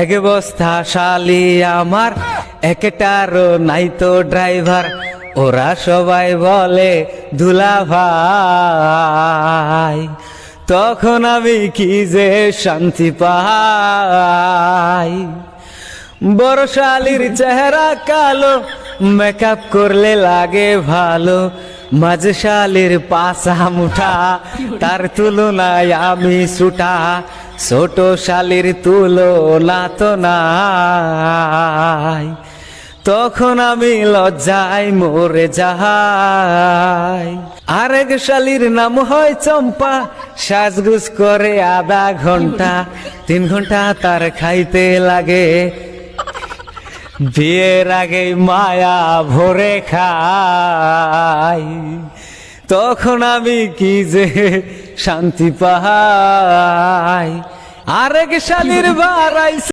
এক বস্তা শালি আমার, একটারও নাই তো ড্রাইভার। ওরা সবাই বলে দুলা ভাই, তখন আমি কি যে শান্তি পাই। বড় শালির চেহারা কালো, মেকআপ করলে লাগে ভালো। মাঝ শালির পাশা মুঠা, তার তুলনায় আমি ছুটা। ছোট শালির তুলনা তো নাই, তখন আমি লজ্জায় মরে যাই। আরেক শালির নাম হয় চম্পা, সাজগুজ করে আধা ঘন্টা। 3 ঘন্টা তার খাইতে লাগে, বিয়ের আগে মায়া ভরে খাই। তখন আমি কি যে শান্তি পাই। আরেক শালির বাড়াই